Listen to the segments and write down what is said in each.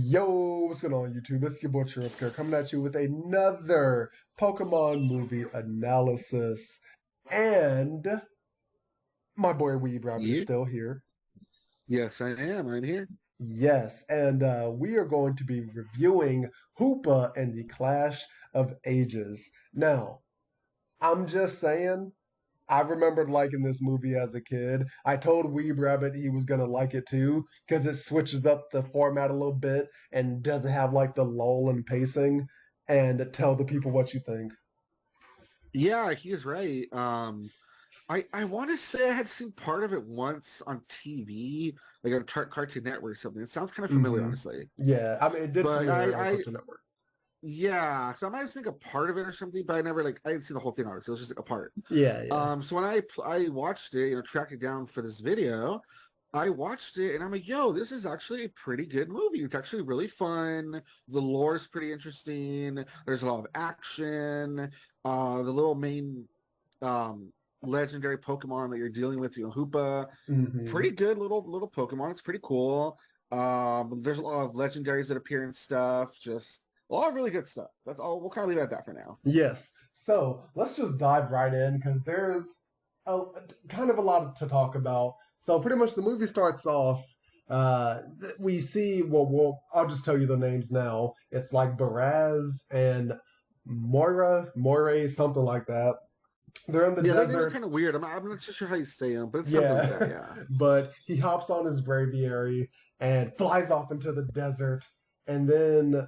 Yo, what's going on YouTube? It's your boy Charific coming at you with another Pokemon movie analysis. And my boy Weeb Rabbit is You? still here. Yes, I am. I'm here. Yes, and we are going to be reviewing Hoopa and the Clash of Ages. Now, I'm just saying, I remembered liking this movie as a kid. I told Weeb Rabbit he was gonna like it too, because it switches up the format a little bit and doesn't have like the lull and pacing. And tell the people what you think. Yeah, he's right. I want to say I had seen part of it once on TV, like on Cartoon Network or something. It sounds kind of familiar, hmm honestly. Yeah, I mean, it did But premiere on Cartoon Network. yeah. So I might think a part of it or something, but I didn't see the whole thing on it. So it was just like a part. Yeah, yeah. So when I watched it, tracked it down for this video, I watched it and I'm like, yo, this is actually a pretty good movie. It's actually really fun. The lore is pretty interesting. There's a lot of action. The little main legendary Pokemon that you're dealing with, Hoopa, hmm pretty good little Pokemon. It's pretty cool. There's a lot of legendaries that appear and stuff. Just a lot of really good stuff. That's all. We'll kind of leave it at that for now. Yes. So let's just dive right in because there's a, kind of a lot to talk about. So pretty much the movie starts off. We see I'll just tell you the names now. It's like Baraz and Moire, something like that. They're in the Yeah, that name's desert. kind of weird. I'm not too sure how you say them, but it's something like that. Yeah, Yeah. but he hops on his braviary and flies off into the desert, and then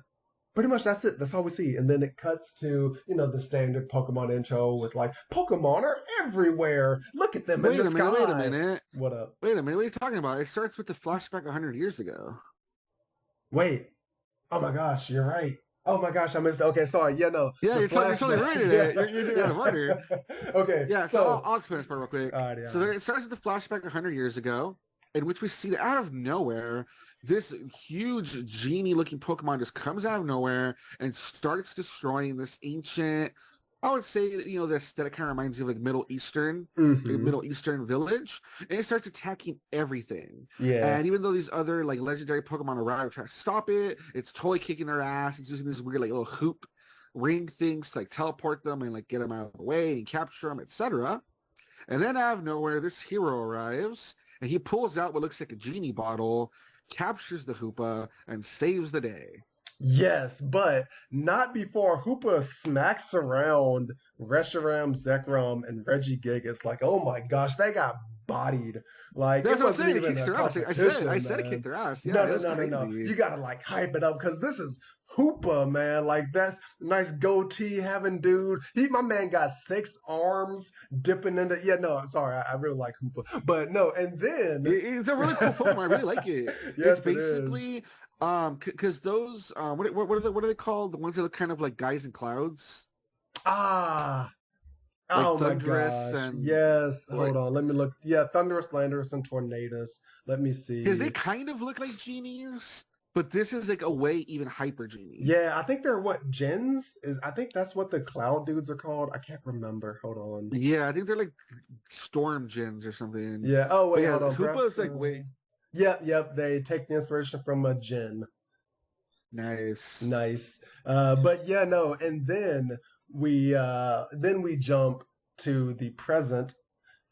pretty much that's it. That's all we see. And then it cuts to, the standard Pokemon intro with like, Pokemon are everywhere. Look at them in the sky. Wait a minute. What up? Wait a minute. What are you talking about? It starts with the flashback 100 years ago. Wait. Oh my gosh, you're right. Oh my gosh, I missed it. Okay, sorry. Yeah, no. Yeah, The you're totally flashback. right in it. You're doing it out of order. Okay, Yeah, so so. I'll explain this part real quick. Alrighty, So alrighty. it starts with the flashback 100 years ago, in which we see that out of nowhere, this huge genie-looking Pokemon just comes out of nowhere and starts destroying this ancient. I would say, this that it kind of reminds you of like hmm Middle Eastern village, and it starts attacking everything. Yeah. And even though these other like legendary Pokemon arrive trying to stop it, it's totally kicking their ass. It's using this weird like little hoop ring things to like teleport them and like get them out of the way and capture them, etc. And then out of nowhere, this hero arrives and he pulls out what looks like a genie bottle, captures the Hoopa, and saves the day. Yes, but not before Hoopa smacks around Reshiram, Zekrom, and Regigigas. Like, oh my gosh, they got bodied. Like, it That's what I'm wasn't saying. It even kicks a their ass. competition, I said it man. kicked their ass. No, Yeah, it no, was no, no, no. crazy. You gotta like hype it up because this is Hoopa, man. Like, that's nice goatee having dude. My man got 6 arms dipping into. Yeah, no, I'm sorry. I really like Hoopa, but no, and then It's a really cool Pokemon. I really like it. yes, It's it is. basically because those what are they called? The ones that look kind of like guys in clouds, Ah. like Oh my Thundurus gosh. and Yes. Hold like on. Let me look. Yeah, Thunderous, Landorus, and Tornadus. Let me because they see. kind of look like genies, but this is like a way even hyper genie. Yeah, I think they're what gens is. I think that's what the cloud dudes are called. I can't remember. Hold on. Yeah, I think they're like storm gens or something. Yeah. Oh But wait, yeah, hold on. Hoopa Perhaps. is like way Yep, yep. They take the inspiration from a gen. nice. Nice. But yeah, no. And then we jump to the present,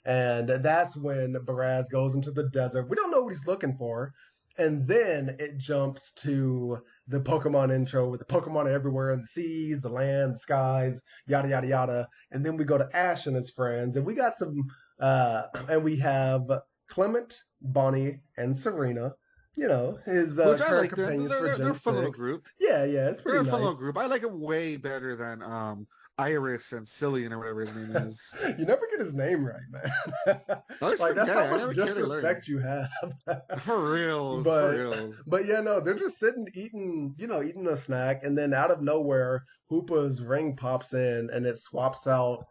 and that's when Baraz goes into the desert. We don't know what he's looking for. And then it jumps to the Pokemon intro with the Pokemon everywhere in the seas, the land, the skies, yada yada yada. And then we go to Ash and his friends, and we got and we have Clement, Bonnie, and Serena. His Which I current like them. companions for They're Gen a fun little 6. group. Yeah, yeah, it's They're pretty a fun little nice. group. I like them way better than Iris and Cillian or whatever his name is. You never get his name right, man. I always Like that's forget how it. I much never care to learn. disrespect you have. For reals, for but reals. but yeah, no, they're just sitting eating a snack, and then out of nowhere, Hoopa's ring pops in, and it swaps out.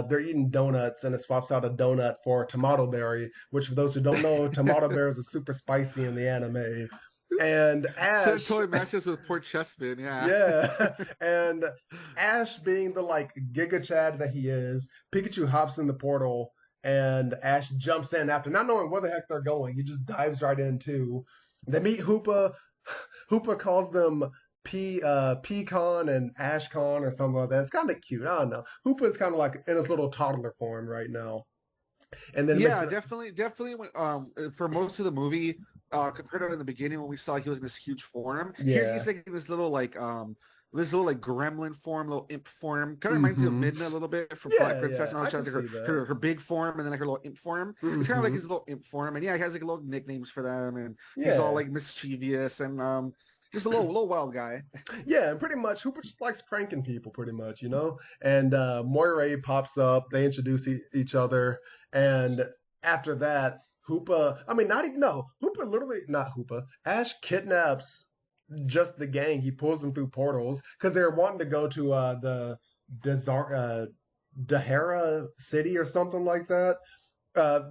They're eating donuts, and it swaps out a donut for Tomato Berry, which for those who don't know, Tomato Berry is super spicy in the anime. And So Ash, totally matches with poor Chespin, yeah. yeah, and Ash being the like Giga Chad that he is, Pikachu hops in the portal, and Ash jumps in after not knowing where the heck they're going. He just dives right in too. They meet Hoopa. Hoopa calls them Pecan and Ashcon or something like that. It's kind of cute. I don't know. Hoopa is kind of like in his little toddler form right now, and then makes Yeah, it. definitely. For most of the movie, compared to in the beginning when we saw he was in this huge form, here Yeah. he's like in this little like gremlin form, little imp form. Kind of reminds me of Mm-hmm. Midna a little bit from Twilight Yeah, Princess. yeah. And how I she can has like see that. her big form and then like her little imp form. It's kind of like Mm-hmm. his little imp form, and yeah, he has like little nicknames for them, and he's all Yeah. like mischievous and just a little wild guy. Yeah, and pretty much Hooper just likes pranking people, pretty much, you know. And Moira pops up. They introduce each other, and after that, Hoopa. I mean, not even no. Hoopa literally not Hoopa. Ash kidnaps just the gang. He pulls them through portals because they're wanting to go to the Desert, Dahara City or something like that.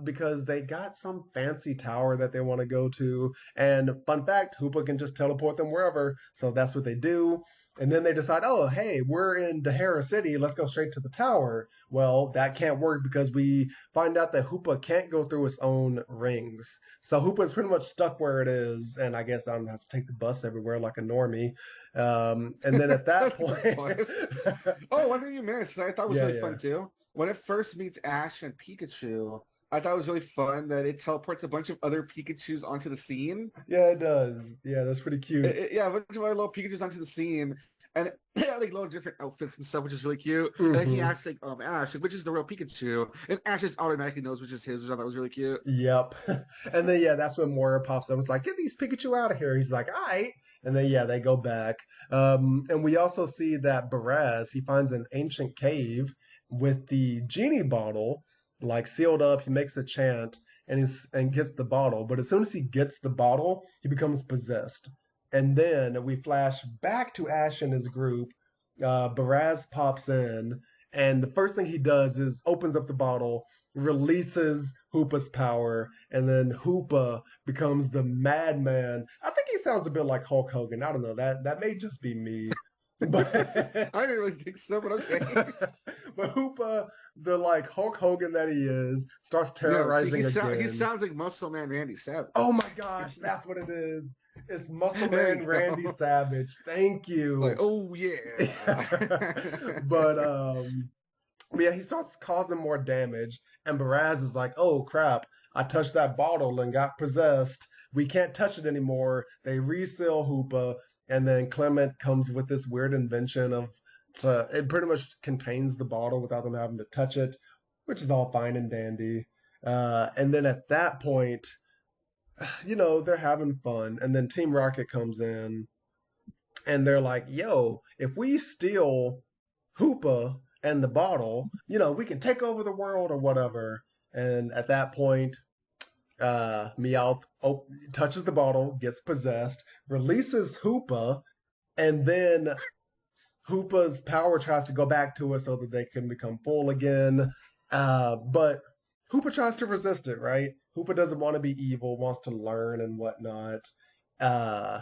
Because they got some fancy tower that they want to go to. And fun fact, Hoopa can just teleport them wherever. So that's what they do. And then they decide, oh, hey, we're in Dahara City. Let's go straight to the tower. Well, that can't work because we find out that Hoopa can't go through its own rings. So Hoopa is pretty much stuck where it is. And I guess I don't have to take the bus everywhere like a normie. And then at that point. Oh, one thing you missed that I thought was Yeah, really yeah. fun too. When it first meets Ash and Pikachu, I thought it was really fun that it teleports a bunch of other Pikachus onto the scene. Yeah, it does. Yeah, that's pretty cute. Yeah, a bunch of other little Pikachus onto the scene, and they had like little different outfits and stuff, which is really cute. And then he Mm-hmm. asks like, Ash, like, which is the real Pikachu? And Ash just automatically knows which is his, which I thought was really cute. Yep. And then yeah, that's when Moira pops up. It's like, get these Pikachu out of here. He's like, all right. And then yeah, they go back. And we also see that Baraz, he finds an ancient cave with the genie bottle, like sealed up. He makes a chant and gets the bottle. But as soon as he gets the bottle, he becomes possessed. And then we flash back to Ash and his group. Baraz pops in, and the first thing he does is opens up the bottle, releases Hoopa's power, and then Hoopa becomes the madman. I think he sounds a bit like Hulk Hogan. I don't know. That may just be me. But I didn't really think so, but okay. but Hoopa, the like Hulk Hogan that he is, starts No, see, terrorizing he again. sounds like Muscle Man Randy Savage. Oh my gosh, that's what it is. It's Muscle There Man you Randy go. Savage. Thank you. Like, oh yeah. but yeah, he starts causing more damage, and Baraz is like, "Oh crap! I touched that bottle and got possessed. We can't touch it anymore." They reseal Hoopa, and then Clement comes with this weird invention of it pretty much contains the bottle without them having to touch it, which is all fine and dandy. And then at that point, you know, they're having fun, and then Team Rocket comes in, and they're like, "Yo, if we steal Hoopa and the bottle, you know, we can take over the world or whatever." And at that point, Meowth touches the bottle, gets possessed, releases Hoopa, and then Hoopa's power tries to go back to us so that they can become full again. But Hoopa tries to resist it, right? Hoopa doesn't want to be evil, wants to learn and whatnot. Uh,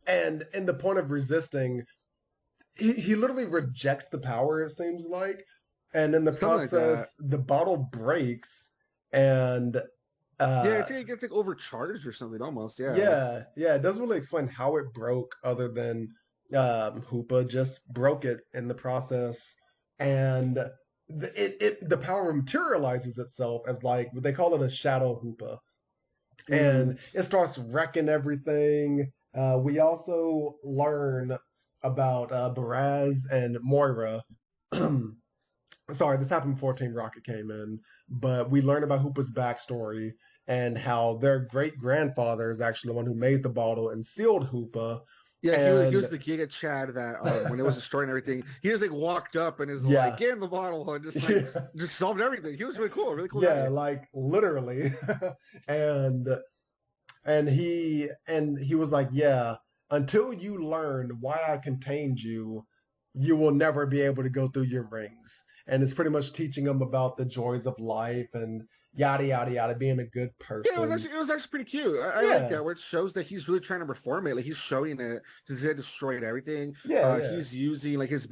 and in the point of resisting, he literally rejects the power, it seems like. And in the Something like that. process, the bottle breaks, and Yeah, uh, it gets like overcharged or something almost. Yeah. yeah, it doesn't really explain how it broke, other than Hoopa just broke it in the process, and the power materializes itself as like they call it a shadow Hoopa, Mm. and it starts wrecking everything. We also learn about Baraz and Moira. Sorry, this happened before Team Rocket came in, but we learn about Hoopa's backstory and how their great grandfather is actually the one who made the bottle and sealed Hoopa. Yeah, he And was the Giga Chad that when it was destroying everything, he just like walked up and is like, yeah, get in the bottle and yeah, just solved everything. He was really cool yeah, guy. like literally. and and he was like, yeah, until you learn why I contained you, you will never be able to go through your rings. And it's pretty much teaching him about the joys of life and yada yada yada, being a good Yeah, person. it was actually pretty cute. I like Yeah, that where it shows that he's really trying to reform it. Like he's showing it since he had destroyed everything. yeah, yeah. He's using like his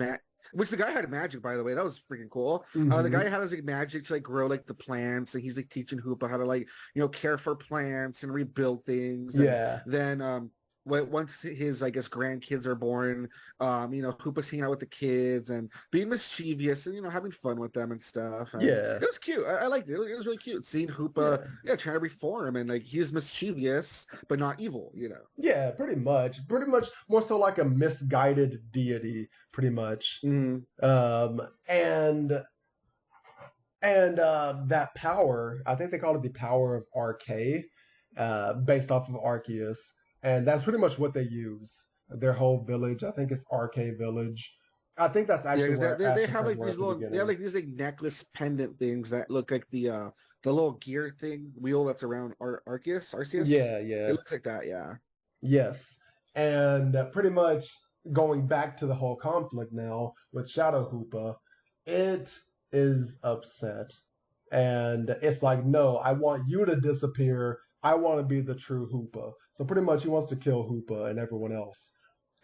which the guy had magic, by the way. That was freaking cool. The Hmm. guy had his like magic to like grow like the plants, and he's like teaching Hoopa how to like care for plants and rebuild things. And Yeah. then once his, I guess, grandkids are born, Hoopa's hanging out with the kids and being mischievous and, having fun with them and stuff. And Yeah, it was cute. I liked it. It was really cute seeing Hoopa, yeah, trying to reform, and like he's mischievous but not evil. yeah. Pretty much more so like a misguided deity, pretty much. Mm-hmm. Um, and that power, I think they call it the power of RK, based off of Arceus, and that's pretty much what they use. Their whole village, I think it's RK Village. I think that's Yeah, actually because where they Ash have and like were these at the little, they have beginning. like these like necklace pendant things that look like the little gear wheel that's around Arceus. Yeah, It yeah, looks like that, yeah. yes, and pretty much going back to the whole conflict now with Shadow Hoopa, it is upset. And it's like, no, I want you to disappear. I want to be the true Hoopa. So pretty much he wants to kill Hoopa and everyone else.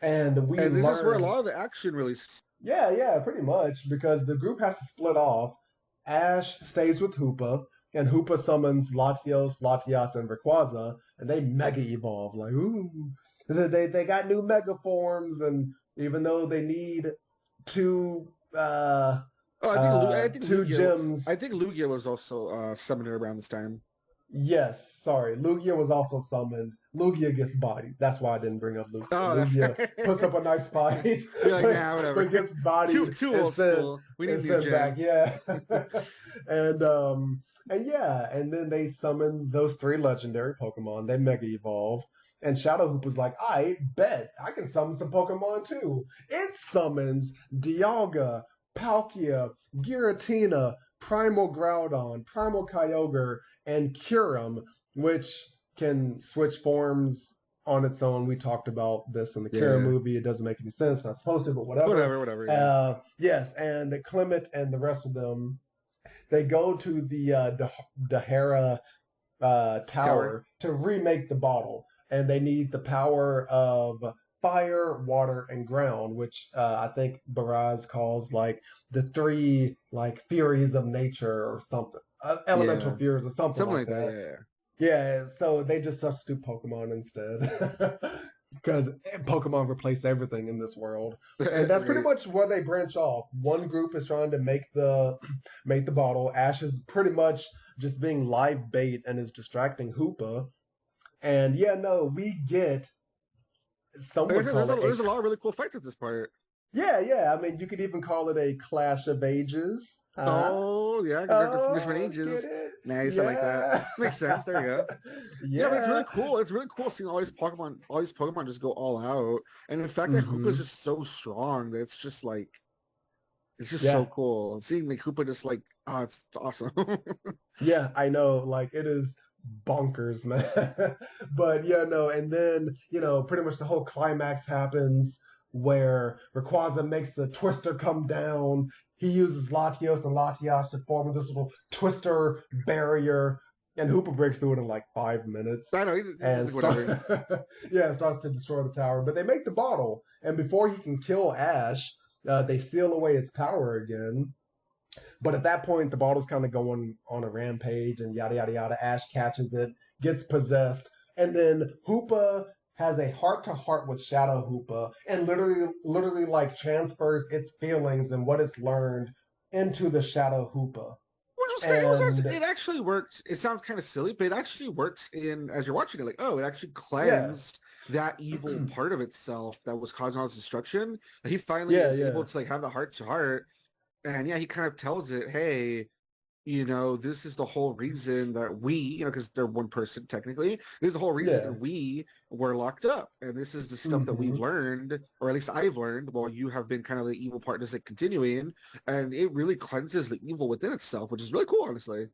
And we And this is where a learn, lot of the action really. yeah, yeah, pretty much, because the group has to split off. Ash stays with Hoopa, and Hoopa summons Latios, Latias, and Rayquaza, and they mega evolve. Like, ooh. They got new mega forms, and even though they need two Oh, I think two gems. Lugia was also summoned around this time. Yes, sorry. Lugia was also summoned. Lugia gets bodied. That's why I didn't bring up Lugia. Oh, that's Lugia puts up a nice fight, You're like, nah, whatever. but gets bodied Too and old school. We need new sent back. gen. Yeah, and yeah, and then they summon those three legendary Pokemon. They Mega Evolve, and Shadow Hoop was like, I bet I can summon some Pokemon too. It summons Dialga, Palkia, Giratina, Primal Groudon, Primal Kyogre, and Kyurem, which can switch forms on its own. We talked about this in the Kira Yeah. movie. It doesn't make any sense. Not supposed to, but whatever. Whatever. Yeah. Yes, and Clement and the rest of them, they go to the Dahara Tower. tower to remake the bottle, and they need the power of fire, water, and ground, which I think Baraz calls like the three like furies of nature or something, elemental Yeah. furies or something like Something like that. that. Yeah. Yeah, so they just substitute Pokemon instead. Because Pokemon replace everything in this world, and that's pretty Right. much where they branch off. One group is trying to make the bottle. Ash is pretty much just being live bait and is distracting Hoopa. And yeah, no, we get some Like I would said, call it there's a lot of really cool fights at this part. yeah. I mean, you could even call it a clash of ages. Huh? Oh, yeah, because they're from different Oh, get ages. it? Nice, I like that. Yeah. Makes sense. There you go. Yeah, but it's Yeah. really cool. It's really cool seeing all these Pokemon just go all out. And the fact that Hmm. Hoopa's just so strong that it's just like it's just so Yeah. cool. Seeing like Hoopa just like, oh, it's awesome. Yeah, I know. Like it is bonkers, man. But yeah, no, and then, pretty much the whole climax happens where Rayquaza makes the twister come down. He uses Latios and Latias to form this little twister barrier, and Hoopa breaks through it in like 5 minutes. I know, And he's whatever. yeah, starts to destroy the tower. But they make the bottle, and before he can kill Ash, they seal away his power again. But at that point, the bottle's kind of going on a rampage and yada, yada, yada. Ash catches it, gets possessed. And then Hoopa has a heart-to-heart with Shadow Hoopa and literally like transfers its feelings and what it's learned into the Shadow Hoopa. Which was And it actually worked. It sounds kind of silly, but it actually works in as you're watching it. Like, oh, it actually yeah, cleansed that evil part of itself that was causing all this destruction. And he finally yeah, is yeah. able to like have the heart to heart. And yeah, he kind of tells it, hey, this is the whole reason that we, because they're one person technically, this is the whole reason Yeah. that we were locked up. And this is the stuff that we've learned, or at least I've learned, while you have been kind of the evil part just like continuing. And it really cleanses the evil within itself, which is really cool, honestly.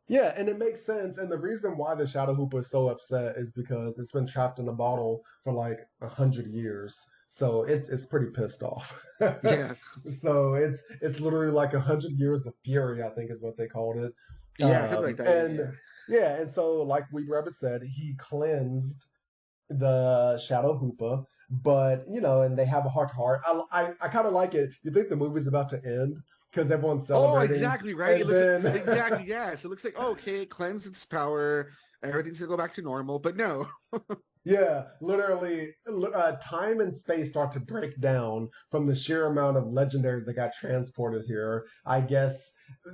Yeah, and it makes sense. And the reason why the Shadow Hoopa is so upset is because it's been trapped in a bottle for like 100 years. So it's pretty pissed off. Yeah. So it's literally like 100 years of fury, I think is what they called it. Yeah, something like that. And yeah, and so like Weeb Rabbit said, he cleansed the Shadow Hoopa, but and they have a heart to heart. I kind of like it. You think the movie's about to end because everyone's celebrating. Oh, exactly, right? And then exactly, yes. It looks like, okay, it cleansed its power, everything's gonna go back to normal, but no. Yeah, literally, time and space start to break down from the sheer amount of legendaries that got transported here. I guess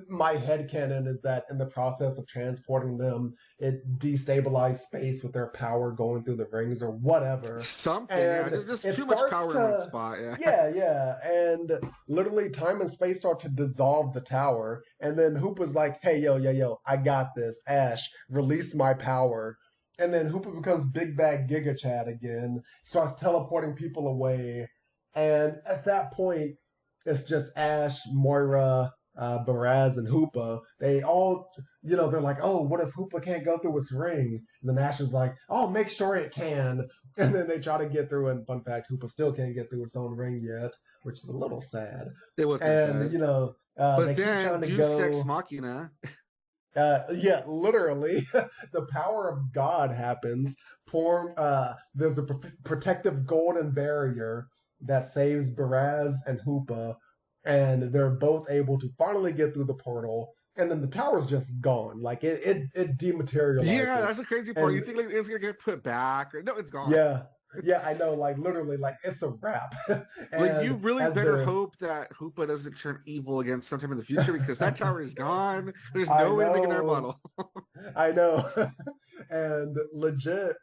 my headcanon is that in the process of transporting them, it destabilized space with their power going through the rings or whatever. Something, yeah. And Just it too much starts power in one to, spot, yeah. yeah. And literally, time and space start to dissolve the tower. And then Hoop was like, hey, yo, I got this. Ash, release my power. And then Hoopa becomes Big Bad Giga Chad again, starts teleporting people away. And at that point, it's just Ash, Moira, Baraz, and Hoopa. They all, they're like, oh, what if Hoopa can't go through its ring? And then Ash is like, oh, make sure it can. And then they try to get through, and fun fact, Hoopa still can't get through its own ring yet, which is a little sad. It was kind of And, sad. they But keep then, trying to Deus Ex go. Machina. Yeah, literally, the power of God happens. There's a protective golden barrier that saves Baraz and Hoopa, and they're both able to finally get through the portal. And then the tower's just gone, like it Yeah, dematerializes. that's the crazy part. You And think like it's gonna get put back, or no, it's gone. yeah, yeah, I know, like literally, like it's a wrap. Like you And really as better the hope that Hoopa doesn't turn evil again sometime in the future because that tower is gone. There's I no way to make another know, bottle. I know, and legit.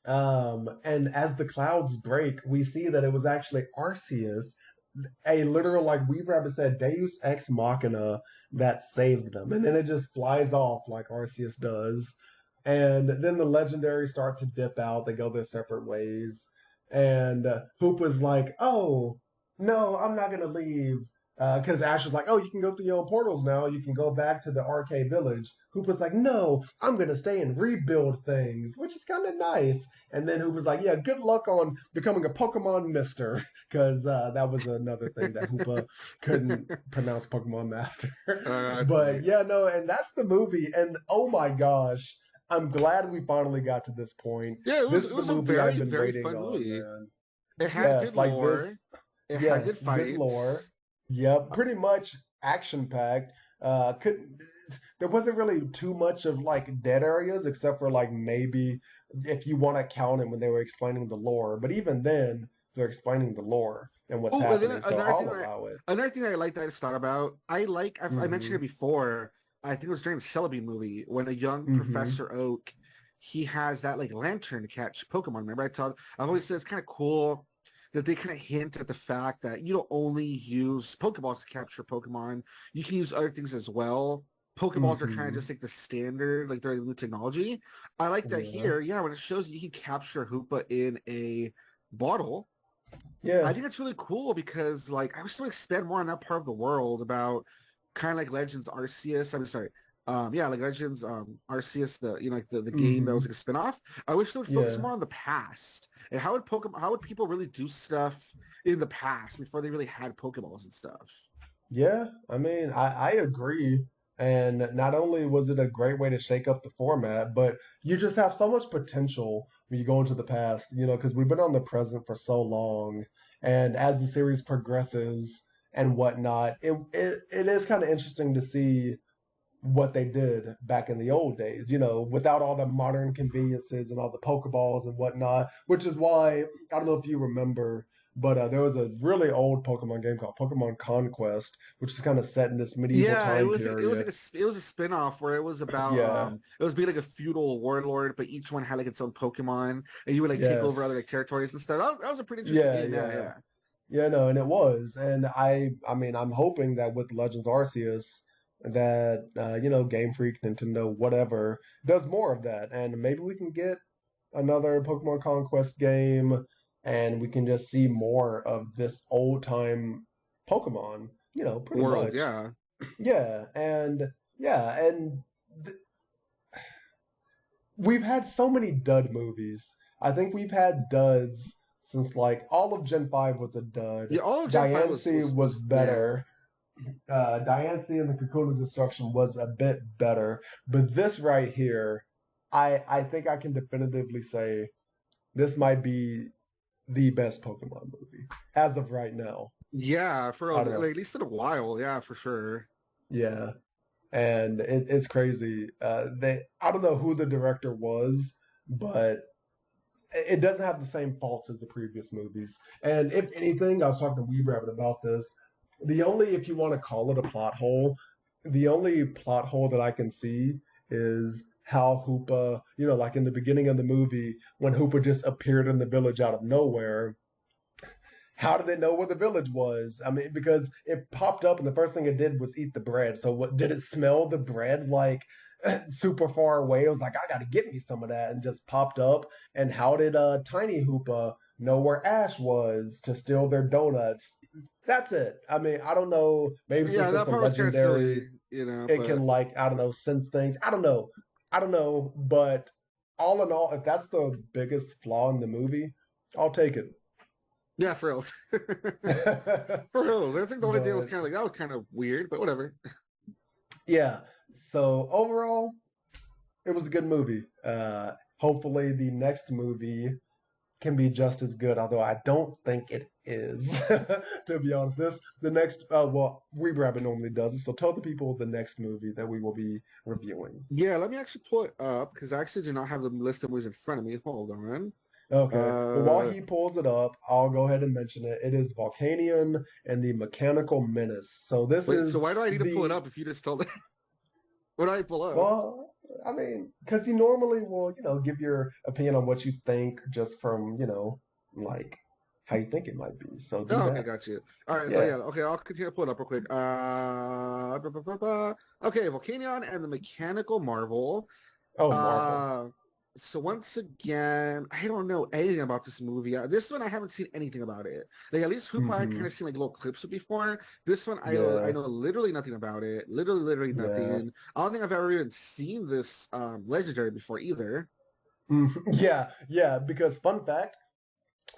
And as the clouds break, we see that it was actually Arceus, a literal, like Weeb Rabbit said, Deus Ex Machina that saved them. And then it just flies off like Arceus does. And then the legendaries start to dip out. They go their separate ways. And Hoop was like, oh, no, I'm not going to leave. Because Ash is like, oh, you can go through your own portals now. You can go back to the arcade village. Hoop was like, no, I'm going to stay and rebuild things, which is kind of nice. And then Hoop was like, yeah, good luck on becoming a Pokemon Mister, because that was another thing that Hoopa couldn't pronounce Pokemon Master. That's But funny. yeah, no, and that's the movie. And oh my gosh, I'm glad we finally got to this point. Yeah, This it is the was a movie I've very been very waiting fun on, movie. man. It had Yes, good like this. lore. It had good Yes, good lore. fights. Yep, pretty much action packed. Could There wasn't really too much of like dead areas except for like maybe if you want to count it when they were explaining the lore. But even then, they're explaining the lore and what's Oh, and then happening, so I'll allow it. another thing I like that I just thought about. I mentioned Mm-hmm. it before. I think it was during the Celebi movie when a young Mm-hmm. Professor Oak, he has that like lantern to catch Pokemon. Remember I've always said it's kind of cool that they kind of hint at the fact that you don't only use Pokeballs to capture Pokemon. You can use other things as well. Pokeballs are kind of Mm-hmm. just like the standard, like they're new technology. I like that Yeah. here. Yeah, when it shows you can capture Hoopa in a bottle, I Yeah. think that's really cool because like I wish to expand more on that part of the world about kind of like Legends Arceus. I'm sorry. Yeah, like Legends Arceus, the like the game that Mm-hmm. was like a spinoff. I wish they would focus Yeah. more on the past. And how would people really do stuff in the past before they really had Pokeballs and stuff? Yeah, I mean, I agree. And not only was it a great way to shake up the format, but you just have so much potential when you go into the past, because we've been on the present for so long. And as the series progresses and whatnot, it is kind of interesting to see what they did back in the old days, without all the modern conveniences and all the Pokeballs and whatnot, which is why, I don't know if you remember, but there was a really old Pokemon game called Pokemon Conquest, which is kind of set in this medieval Yeah, time it was like period. it was a spin-off where it was about Yeah, it was being like a feudal warlord, but each one had like its own Pokemon, and you would like take over other like yes, territories and stuff. That was a pretty interesting yeah, game. Yeah, yeah. yeah. Yeah, no, and it was. And I mean, I'm hoping that with Legends Arceus, that, Game Freak, Nintendo, whatever, does more of that. And maybe we can get another Pokemon Conquest game, and we can just see more of this old time Pokemon, pretty World, much. yeah. Yeah, and yeah, and th- we've had so many dud movies. I think we've had duds since like all of Gen 5 was a dud. Yeah, all of Gen 5 Diancie was was yeah. better. Diancie and the Cocoon of Destruction was a bit better. But this right here, I think I can definitively say this might be the best Pokemon movie as of right now. Yeah, for I don't like, know. at least in a while, yeah, for sure. Yeah, and it's crazy. I don't know who the director was, but it doesn't have the same faults as the previous movies. And if anything, I was talking to Weeb Rabbit about this. The only, if you want to call it a plot hole, the only plot hole that I can see is how Hoopa, like in the beginning of the movie, when Hoopa just appeared in the village out of nowhere, how did it know where the village was? I mean, because it popped up and the first thing it did was eat the bread. So what did it smell the bread like super far away? It was like, I gotta get me some of that, and just popped up. And how did Tiny Hoopa know where Ash was to steal their donuts? That's it. I mean, I don't know. Maybe Yeah, since that it's a part was kind of legendary, silly, it but can like, I don't know, sense things. I don't know. I don't know. But all in all, if that's the biggest flaw in the movie, I'll take it. yeah, for real. For real. I think the only thing was But kind of like, that was kind of weird, but whatever. yeah. So overall, it was a good movie. Hopefully, the next movie can be just as good, although I don't think it is. To be honest, the next. Well, Weeb Rabbit normally does it. So tell the people the next movie that we will be reviewing. Yeah, let me actually pull it up because I actually do not have the list of movies in front of me. Hold on. Okay. Well, while Uh, he pulls it up, I'll go ahead and mention it. It is Volcanion and the Mechanical Menace. So this Wait, so is why do I need to pull it the up if you just told it? What do I pull up? well, I mean, because you normally will, give your opinion on what you think just from, like how you think it might be. So do Oh, okay, that. got you. All right, so Yeah. yeah, okay, I'll continue to pull it up real quick. Okay, Volcanion and the Mechanical Marvel. Oh, Marvel. Uh, so once again, I don't know anything about this movie. This one I haven't seen anything about it. Like at least Hoopa I kind Hmm. of seen like little clips of before. This one I Yeah. know literally nothing about it. Literally Yeah. nothing. I don't think I've ever even seen this legendary before either. Yeah. Yeah. Because fun fact,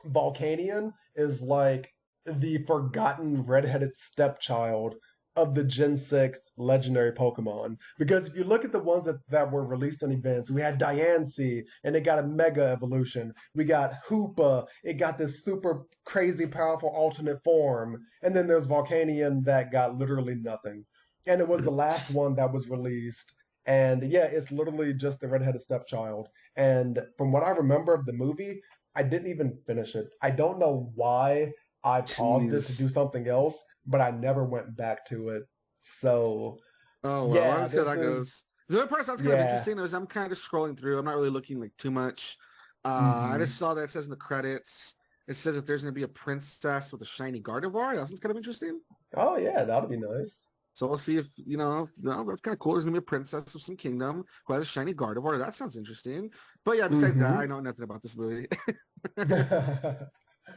Volcanion is like the forgotten redheaded stepchild of the Gen 6 legendary Pokemon. Because if you look at the ones that were released on events, we had Diancie and it got a mega evolution. We got Hoopa, it got this super crazy powerful alternate form. And then there's Volcanion that got literally nothing. And it was the last one that was released. And yeah, it's literally just the redheaded stepchild. And from what I remember of the movie, I didn't even finish it. I don't know why I paused it to do Jeez. something else, but I never went back to it. So, Oh well, yeah, let's see how this that is, goes. The other part sounds kind of yeah. interesting is I'm kind of scrolling through. I'm not really looking like too much. I just Hmm. saw that it says in the credits, it says that there's going to be a princess with a shiny Gardevoir. That sounds kind of interesting. Oh, yeah, that'll be nice. So we'll see if, that's kind of cool. There's going to be a princess of some kingdom who has a shiny Gardevoir. That sounds interesting. But yeah, besides that, Hmm. I know nothing about this movie.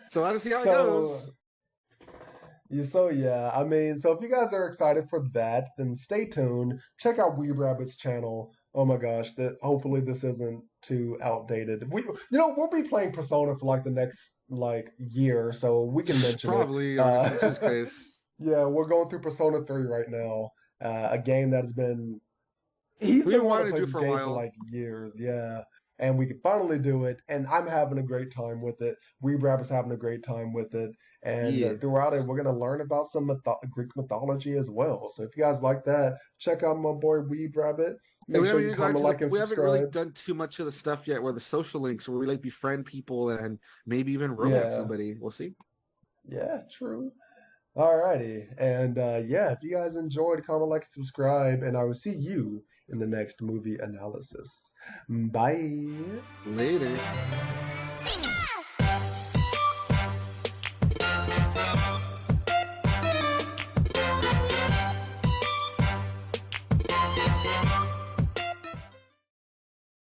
So I'll just see how it So, goes. yeah, I mean, so if you guys are excited for that, then stay tuned. Check out Weeb Rabbit's channel. Oh my gosh, that hopefully this isn't too outdated. We'll be playing Persona for like the next like year, so we can mention it. Probably, honestly, just because Yeah, we're going through Persona 3 right now. A game that has been he's we've been been wanting wanting to to play do it this for a game for while. like years, yeah. And we can finally do it, and I'm having a great time with it. Weeb Rabbit's having a great time with it, and Yeah. throughout it, we're gonna learn about some Greek mythology as well. So if you guys like that, check out my boy Weeb Rabbit. And Make sure you comment, like, and we haven't really subscribe. done too much of the stuff yet where the social links where we like befriend people and maybe even romance Yeah, somebody. We'll see. yeah, true. Alrighty, and yeah, if you guys enjoyed, comment, like, and subscribe, and I will see you in the next movie analysis. Bye. Later.